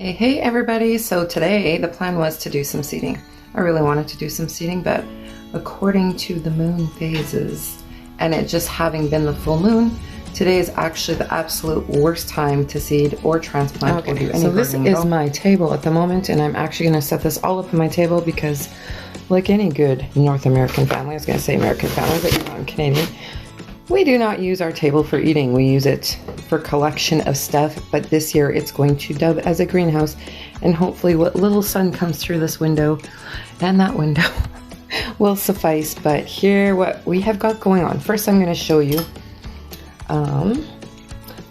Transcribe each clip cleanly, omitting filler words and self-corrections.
Hey everybody! So today the plan was to do some seating. I really wanted to do some seating, but according to the moon phases and it just having been the full moon, today is actually the absolute worst time to seed or transplant or do any so this gardening. is my table at the moment, and I'm actually going to set this all up on my table because, like any good North American family, I was going to say American family, but you know, I'm Canadian, we do not use our table for eating. We use it for collection of stuff, but this year it's going to dub as a greenhouse, and hopefully what little sun comes through this window and that window will suffice. But here, what we have got going on. First, I'm going to show you.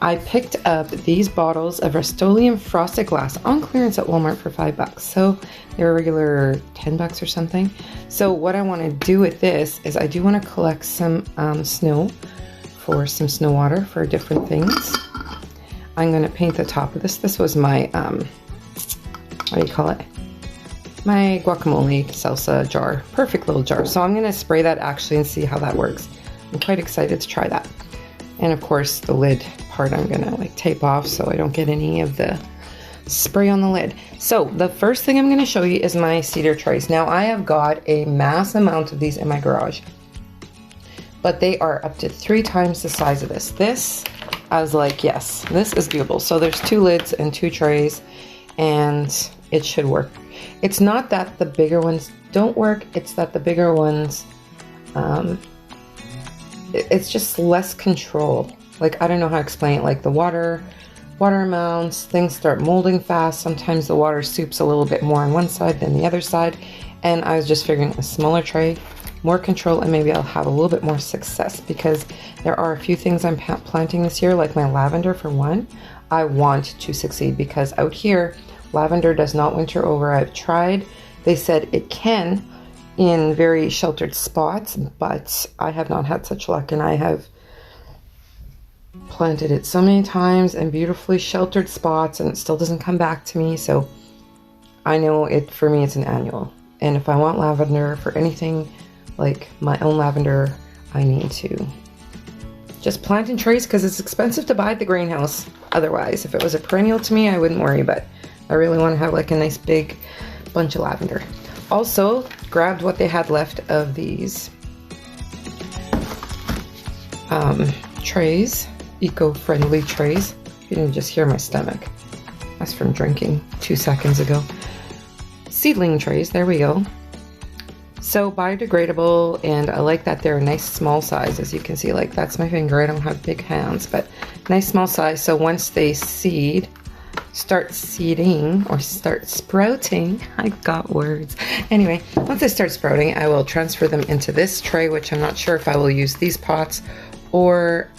I picked up these bottles of Rust-Oleum frosted glass on clearance at Walmart for $5. So they're a regular $10 or something. So what I want to do with this is I do want to collect some snow for some snow water for different things. I'm going to paint the top of this. This was my, what do you call it? My guacamole salsa jar. Perfect little jar. So I'm going to spray that actually and see how that works. I'm quite excited to try that. And of course the lid part I'm gonna like tape off so I don't get any of the spray on the lid. So the first thing I'm gonna show you is my cedar trays. Now I have got a mass amount of these in my garage, but they are up to 3 times the size of this. This, I was like, yes, this is doable. So there's 2 lids and 2 trays and it should work. It's not that the bigger ones don't work, it's that the bigger ones, it's just less control. Like, I don't know how to explain it. Like the water amounts, things start molding fast. Sometimes the water soups a little bit more on one side than the other side. And I was just figuring a smaller tray, more control, and maybe I'll have a little bit more success because there are a few things I'm planting this year, like my lavender for one. I want to succeed because out here, lavender does not winter over. I've tried. They said it can in very sheltered spots, but I have not had such luck, and I have planted it so many times in beautifully sheltered spots and it still doesn't come back to me. So I know it, for me, it's an annual. And if I want lavender for anything like my own lavender, I need to just plant in trays because it's expensive to buy at the greenhouse. Otherwise, if it was a perennial to me, I wouldn't worry, but I really want to have like a nice big bunch of lavender. Also, grabbed what they had left of these trays, eco-friendly trays. You didn't just hear my stomach. That's from drinking 2 seconds ago. Seedling trays, there we go. So biodegradable, and I like that they're a nice small size. As you can see, like that's my finger. I don't have big hands, but nice small size. So once they start seeding or start sprouting, I got words. Anyway, once they start sprouting, I will transfer them into this tray, which I'm not sure if I will use these pots or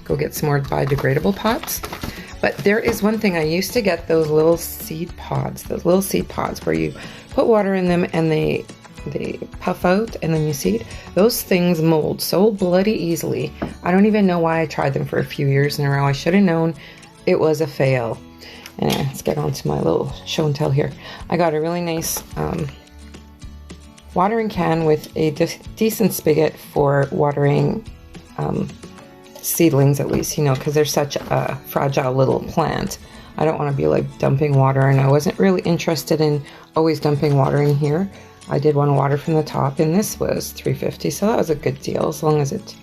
go get some more biodegradable pots. But there is one thing, I used to get those little seed pods where you put water in them and they puff out and then you seed. Those things mold so bloody easily. I don't even know why I tried them for a few years in a row. I should have known it was a fail. Anyway, let's get on to my little show and tell here. I got a really nice watering can with a decent spigot for watering seedlings, at least, you know, because they're such a fragile little plant. I don't want to be like dumping water, and I wasn't really interested in always dumping water in here. I did want to water from the top, and this was $3.50, so that was a good deal as long as it,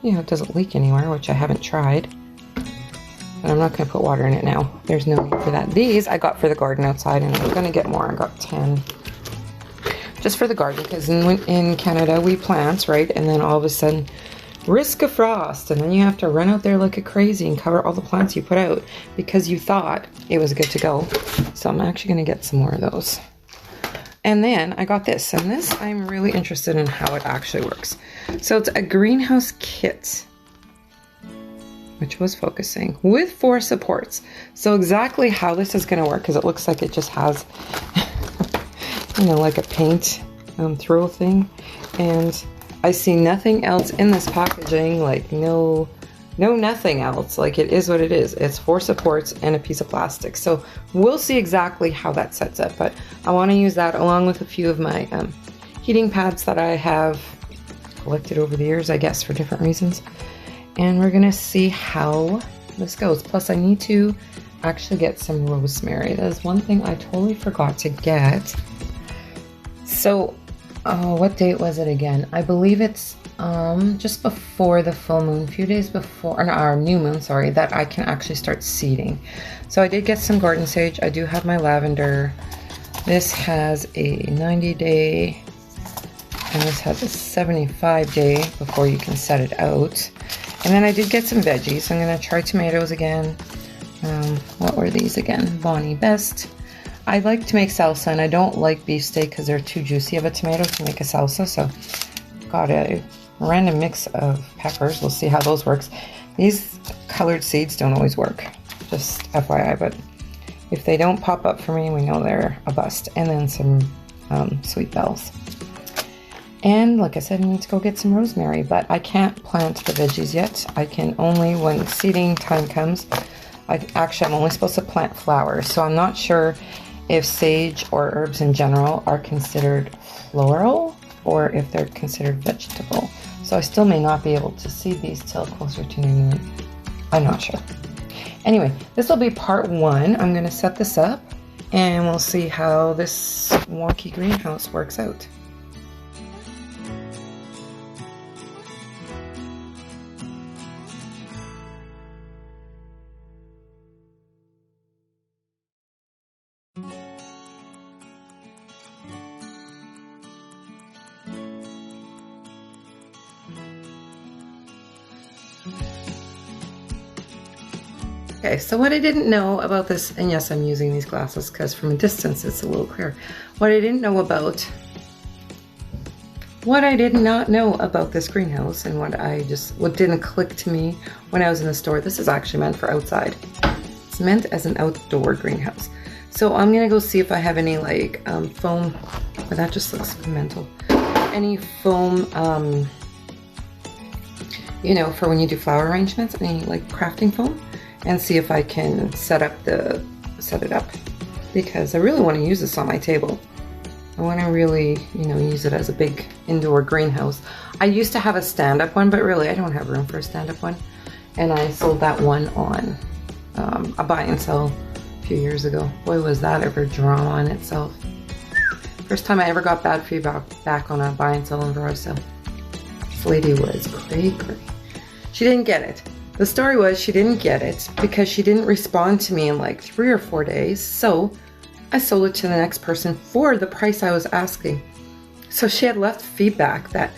you know, it doesn't leak anywhere, which I haven't tried. But I'm not going to put water in it now. There's no need for that. These I got for the garden outside, and I'm going to get more. I got 10 just for the garden, because in Canada we plant, right, and then all of a sudden risk of frost, and then you have to run out there like a crazy and cover all the plants you put out because you thought it was good to go. So I'm actually going to get some more of those. And then I got this, and this I'm really interested in how it actually works. So it's a greenhouse kit, which was focusing, with 4 supports. So exactly how this is going to work, because it looks like it just has you know, like a paint throw thing, and I see nothing else in this packaging, like no nothing else. Like, it is what it is. It's 4 supports and a piece of plastic. So we'll see exactly how that sets up, but I want to use that along with a few of my heating pads that I have collected over the years, I guess, for different reasons. And we're gonna see how this goes. Plus I need to actually get some rosemary. That is one thing I totally forgot to get. So, what date was it again? I believe it's just before the full moon, a few days before, or no, our new moon, sorry, that I can actually start seeding. So I did get some garden sage. I do have my lavender. This has a 90-day, and this has a 75-day before you can set it out. And then I did get some veggies. I'm going to try tomatoes again. What were these again? Bonnie Best. I like to make salsa, and I don't like beefsteak because they're too juicy of a tomato to make a salsa. So got a random mix of peppers. We'll see how those works. These colored seeds don't always work, just FYI, but if they don't pop up for me, we know they're a bust. And then some sweet bells. And like I said, I need to go get some rosemary, but I can't plant the veggies yet. I can only, when seeding time comes, I'm only supposed to plant flowers. So I'm not sure if sage or herbs in general are considered floral or if they're considered vegetable. So I still may not be able to seed these till closer to new moon. I'm not sure. Anyway, this will be part 1. I'm going to set this up and we'll see how this wonky greenhouse works out. Okay, so what I didn't know about this, and yes, I'm using these glasses because from a distance it's a little clear. What I did not know about this greenhouse, and what didn't click to me when I was in the store, this is actually meant for outside. It's meant as an outdoor greenhouse. So I'm gonna go see if I have any like foam, but that just looks mental. Any foam, you know, for when you do flower arrangements, any like crafting foam. And see if I can set it up, because I really want to use this on my table. I want to really, you know, use it as a big indoor greenhouse. I used to have a stand-up one, but really I don't have room for a stand-up one. And I sold that one on a buy and sell a few years ago. Boy, was that ever drama in itself. First time I ever got bad feedback on a buy and sell and garage sale. This lady was cray. She didn't get it. The story was she didn't get it because she didn't respond to me in like 3 or 4 days. So I sold it to the next person for the price I was asking. So she had left feedback that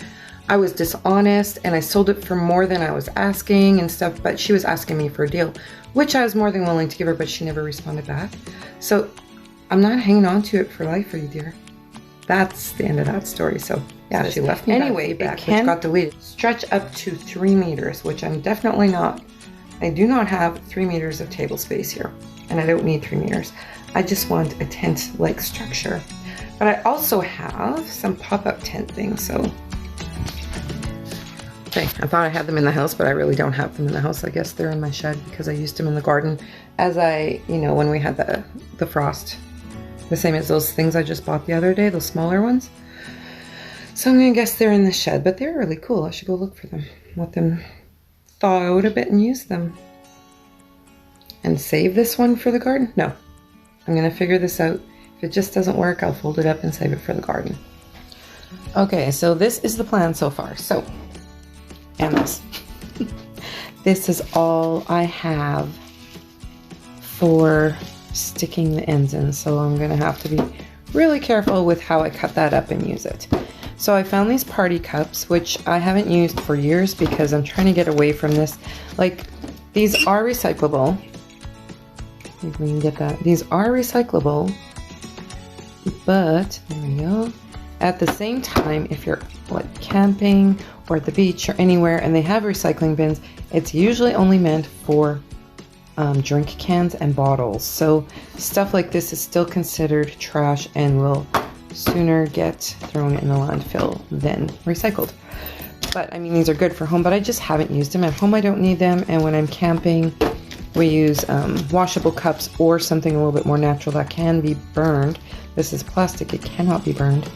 I was dishonest and I sold it for more than I was asking and stuff, but she was asking me for a deal, which I was more than willing to give her, but she never responded back. So I'm not hanging on to it for life for you, dear. That's the end of that story. So yeah, she left me anyway, feedback, which got deleted. Stretch up to 3 meters, which I'm definitely not. I do not have 3 meters of table space here, and I don't need 3 meters. I just want a tent-like structure. But I also have some pop-up tent things, so. Okay, I thought I had them in the house, but I really don't have them in the house. I guess they're in my shed because I used them in the garden as when we had the frost. The same as those things I just bought the other day, those smaller ones. So I'm gonna guess they're in the shed, but they're really cool. I should go look for them. Let them thaw out a bit and use them. And save this one for the garden? No. I'm gonna figure this out. If it just doesn't work, I'll fold it up and save it for the garden. Okay, so this is the plan so far. So, and this. This is all I have for sticking the ends in, so I'm gonna have to be really careful with how I cut that up and use it. So I found these party cups, which I haven't used for years because I'm trying to get away from this. Like, these are recyclable. If we can get that. These are recyclable, but there we go. At the same time, if you're like camping or at the beach or anywhere and they have recycling bins, it's usually only meant for drink cans and bottles. So stuff like this is still considered trash and will sooner get thrown in the landfill than recycled. But I mean, these are good for home, but I just haven't used them. At home I don't need them, and when I'm camping we use washable cups or something a little bit more natural that can be burned. This is plastic, it cannot be burned.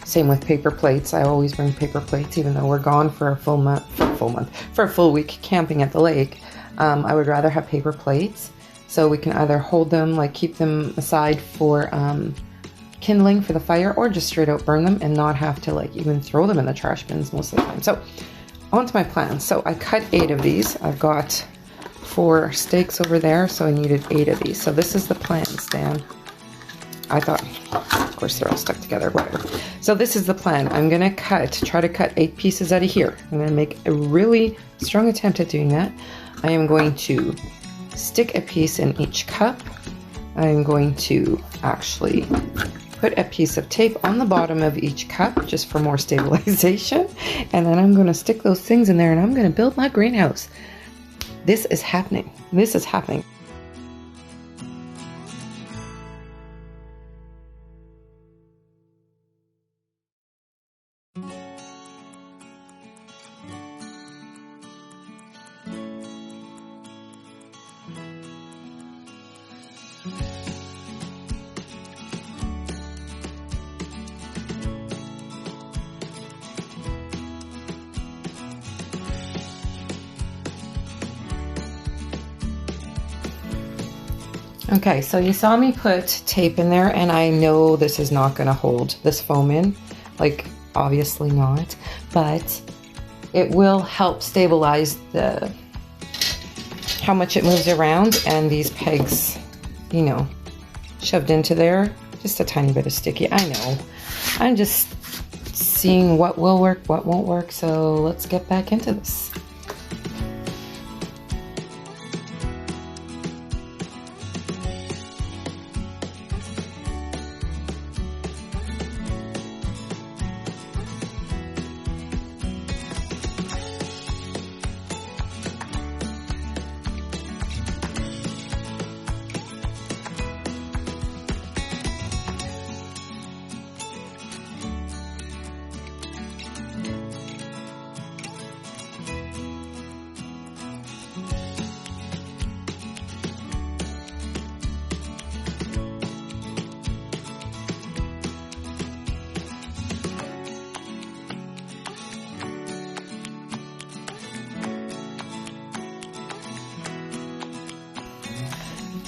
Same with paper plates. I always bring paper plates even though we're gone for a for a full week camping at the lake. I would rather have paper plates So we can either hold them, like keep them aside for kindling for the fire, or just straight out burn them and not have to like even throw them in the trash bins most of the time. So on to my plan. So I cut 8 of these. I've got 4 steaks over there, so I needed 8 of these. So this is the plan, Stan. I thought, of course they're all stuck together, whatever. So this is the plan. I'm gonna try to cut 8 pieces out of here. I'm gonna make a really strong attempt at doing that. I am going to stick a piece in each cup. I'm going to actually put a piece of tape on the bottom of each cup just for more stabilization. And then I'm gonna stick those things in there and I'm gonna build my greenhouse. This is happening. This is happening. Okay, so you saw me put tape in there, and I know this is not going to hold this foam in, like obviously not, but it will help stabilize how much it moves around, and these pegs, you know, shoved into there, just a tiny bit of sticky. I know, I'm just seeing what will work, what won't work, so let's get back into this.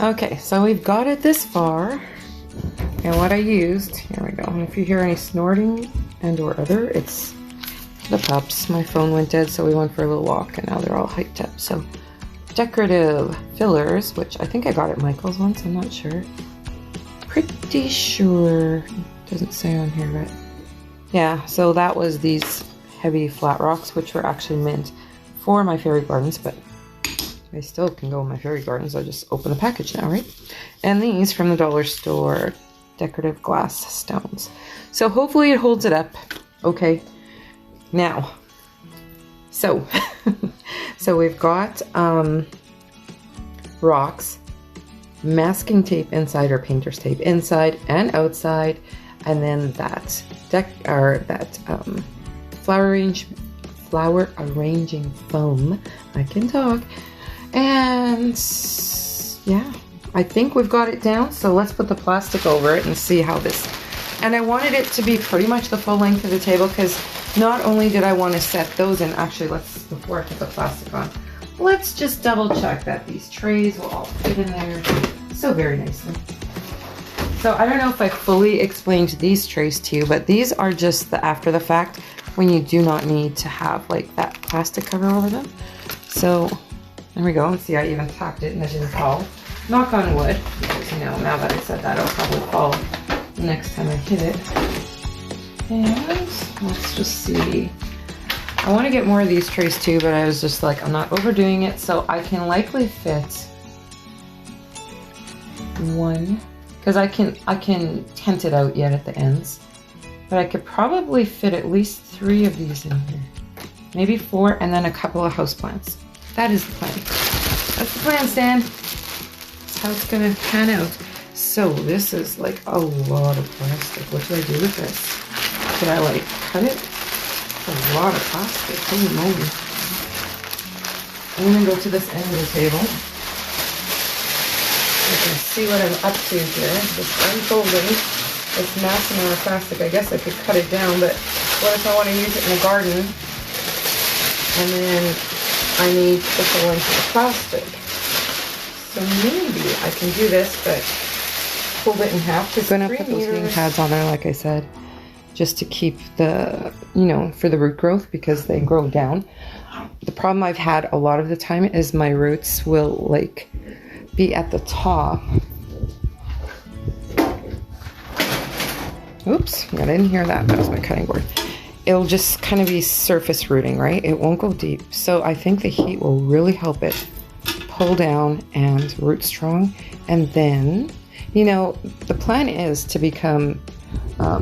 Okay, so we've got it this far, and what I used, here we go, and if you hear any snorting and or other, it's the pups. My phone went dead, so we went for a little walk, and now they're all hiked up. So decorative fillers, which I think I got at Michael's once, I'm not sure. Pretty sure, doesn't say on here, but yeah, so that was these heavy flat rocks, which were actually meant for my fairy gardens, but I still can go in my fairy gardens. I'll just open the package now, right? And these from the dollar store, decorative glass stones. So hopefully it holds it up. Okay. Now, so we've got rocks, masking tape inside or painter's tape inside and outside, and then that flower arranging foam. I can talk. And yeah, I think we've got it down, so let's put the plastic over it and see how this, and I wanted it to be pretty much the full length of the table, because not only did I want to set those in, actually before I put the plastic on, let's just double check that these trays will all fit in there so very nicely. So I don't know if I fully explained these trays to you, but these are just the after the fact when you do not need to have like that plastic cover over them. So there we go, and see, I even tapped it and it didn't fall. Knock on wood, because you know, now that I said that, it'll probably fall the next time I hit it. And let's just see. I want to get more of these trays too, but I was just like, I'm not overdoing it, so I can likely fit one, because I can tent it out yet at the ends, but I could probably fit at least 3 of these in here, maybe 4, and then a couple of houseplants. That is the plan. That's the plan, Stan. That's how it's gonna pan out. So this is like a lot of plastic. What do I do with this? Should I like cut it? It's a lot of plastic. Holy moly. I'm gonna go to this end of the table. You can see what I'm up to here. Just unfolding this massive amount of plastic. I guess I could cut it down, but what if I want to use it in the garden? And then I need the full length of the plastic. So maybe I can do this, but fold it in half. I'm gonna put those heating pads on there, like I said, just to keep the, you know, for the root growth, because they grow down. The problem I've had a lot of the time is my roots will like be at the top. Oops, I didn't hear that. That was my cutting board. It'll just kind of be surface rooting, right? It won't go deep. So I think the heat will really help it pull down and root strong. And then, you know, the plan is to become, I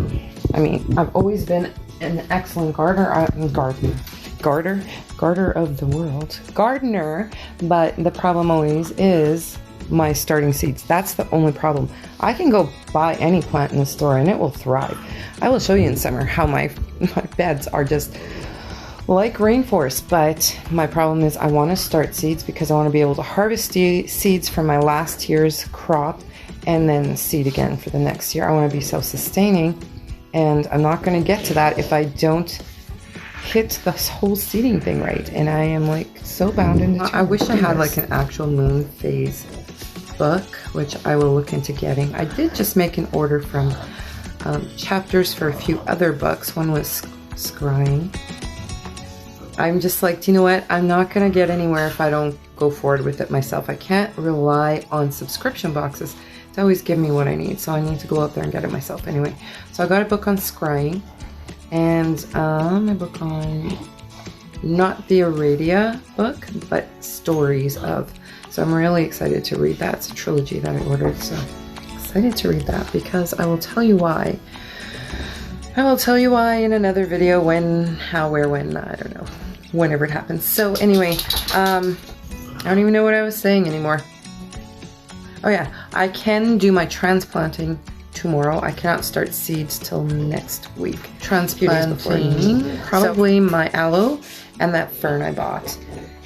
mean, I've always been an excellent gardener of the world. Gardener, but the problem always is my starting seeds. That's the only problem. I can go buy any plant in the store and it will thrive. I will show you in summer how my beds are just like rainforest, but my problem is I want to start seeds because I want to be able to harvest seeds from my last year's crop and then seed again for the next year. I want to be self-sustaining, and I'm not going to get to that if I don't hit this whole seeding thing right. And I am like so bound into I wish I had like an actual moon phase book, which I will look into getting. I did just make an order from chapters for a few other books. One was scrying. I'm just like, you know what? I'm not going to get anywhere if I don't go forward with it myself. I can't rely on subscription boxes to always give me what I need. So I need to go out there and get it myself anyway. So I got a book on scrying and a book on not the Aradia book, but stories of. So I'm really excited to read that. It's a trilogy that I ordered. So excited to read that because I will tell you why. I will tell you why in another video. When, how, where, when, I don't know. Whenever it happens. So anyway, I don't even know what I was saying anymore. Oh yeah, I can do my transplanting tomorrow. I cannot start seeds till next week. Transplanting probably my aloe and that fern I bought.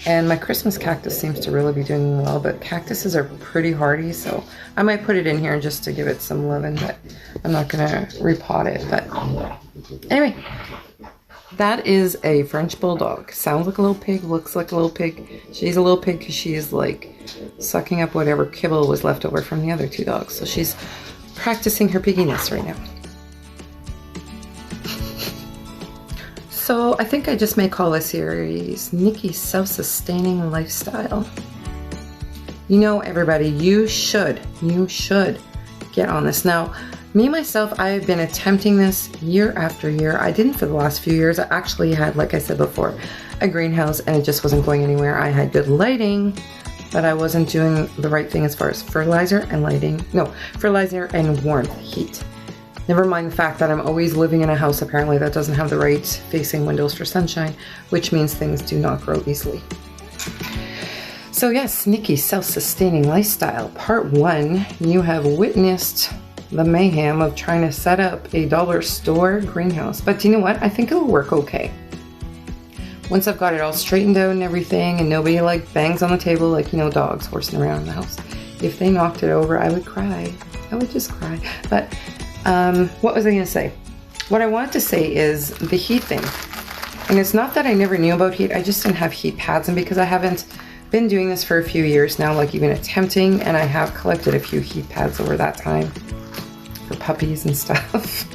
And my Christmas cactus seems to really be doing well, but cactuses are pretty hardy, so I might put it in here just to give it some loving, but I'm not gonna repot it. But anyway, that is a French bulldog. Sounds like a little pig, looks like a little pig. She's a little pig because she is like sucking up whatever kibble was left over from the other two dogs. So she's practicing her pigginess right now. So I think I just may call this series Niki's Self-Sustaining Lifestyle. You know, everybody, you should get on this. Now, me, myself, I have been attempting this year after year. I didn't for the last few years. I actually had, like I said before, a greenhouse and it just wasn't going anywhere. I had good lighting, but I wasn't doing the right thing as far as fertilizer and lighting. No, fertilizer and warmth, heat. Never mind the fact that I'm always living in a house apparently that doesn't have the right facing windows for sunshine, which means things do not grow easily. So yes, Niki's Self-Sustaining Lifestyle, Part 1. You have witnessed the mayhem of trying to set up a dollar store greenhouse. But you know what? I think it'll work okay. Once I've got it all straightened out and everything and nobody like bangs on the table like, you know, dogs horsing around in the house. If they knocked it over, I would cry. I would just cry. But what was I going to say? What I wanted to say is the heat thing. And it's not that I never knew about heat. I just didn't have heat pads. And because I haven't been doing this for a few years now, like even attempting, and I have collected a few heat pads over that time for puppies and stuff.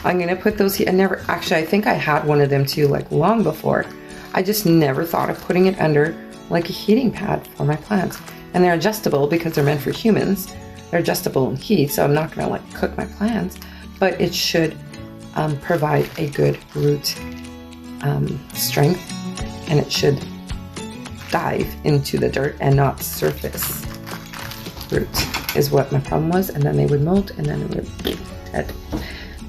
I'm going to put those heat. I think I had one of them too, like long before. I just never thought of putting it under like a heating pad for my plants. And they're adjustable because they're meant for humans. They're adjustable in heat, so I'm not going to like cook my plants, but it should provide a good root strength, and it should dive into the dirt and not surface root is what my problem was. And then they would molt and then it would be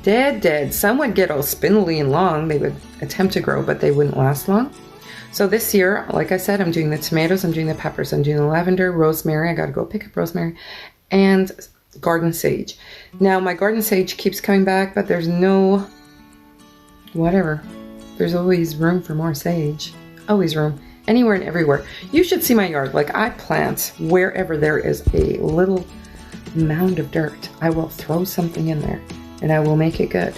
dead. Some would get all spindly and long. They would attempt to grow, but they wouldn't last long. So this year, like I said, I'm doing the tomatoes, I'm doing the peppers, I'm doing the lavender, rosemary. I got to go pick up rosemary, and garden sage. Now my garden sage keeps coming back, but there's no whatever. There's always room for more sage. Always room. Anywhere and everywhere. You should see my yard. Like, I plant wherever there is a little mound of dirt. I will throw something in there and I will make it good.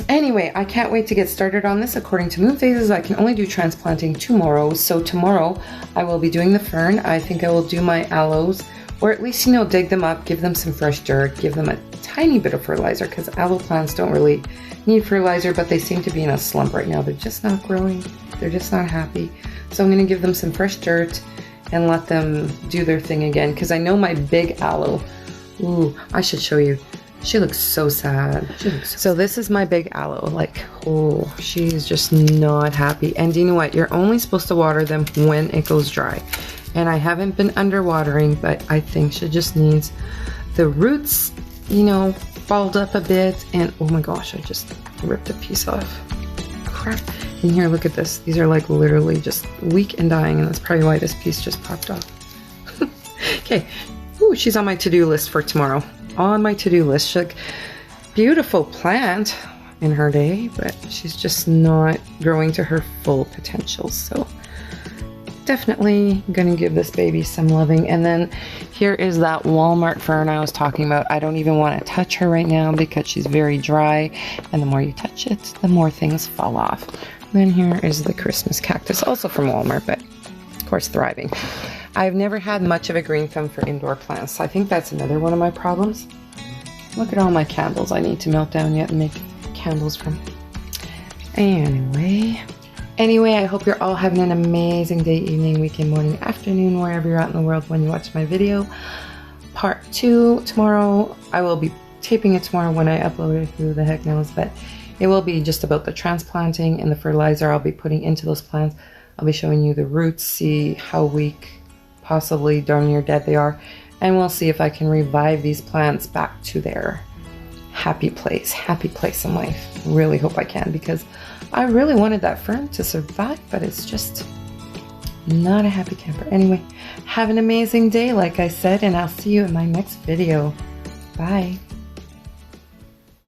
Anyway, I can't wait to get started on this. According to moon phases, I can only do transplanting tomorrow. So tomorrow I will be doing the fern. I think I will do my aloes, or at least, you know, dig them up, give them some fresh dirt, give them a tiny bit of fertilizer, because aloe plants don't really need fertilizer, but they seem to be in a slump right now. They're just not growing. They're just not happy. So I'm going to give them some fresh dirt and let them do their thing again, because I know my big aloe. Ooh, I should show you. She looks so sad. So this is my big aloe. Like, oh, she's just not happy. And you know what? You're only supposed to water them when it goes dry. And I haven't been underwatering, but I think she just needs the roots, you know, balled up a bit. And oh my gosh, I just ripped a piece off. Crap. And here, look at this. These are like literally just weak and dying, and that's probably why this piece just popped off. Okay. Ooh, she's on my to-do list for tomorrow. On my to-do list. She's like, beautiful plant in her day, but she's just not growing to her full potential. So definitely gonna give this baby some loving. And then here is that Walmart fern I was talking about. I don't even want to touch her right now because she's very dry, and the more you touch it, the more things fall off. And then here is the Christmas cactus, also from Walmart, but of course thriving. I've never had much of a green thumb for indoor plants. I think that's another one of my problems. Look at all my candles I need to melt down yet and make candles from. Anyway, I hope you're all having an amazing day, evening, weekend, morning, afternoon, wherever you're at in the world when you watch my video. Part 2 tomorrow. I will be taping it tomorrow when I upload it. Who the heck knows? But it will be just about the transplanting and the fertilizer I'll be putting into those plants. I'll be showing you the roots, see how weak, possibly darn near dead they are, and we'll see if I can revive these plants back to their happy place in life. Really hope I can, because I really wanted that fern to survive, but it's just not a happy camper. Anyway, have an amazing day, like I said, and I'll see you in my next video. Bye.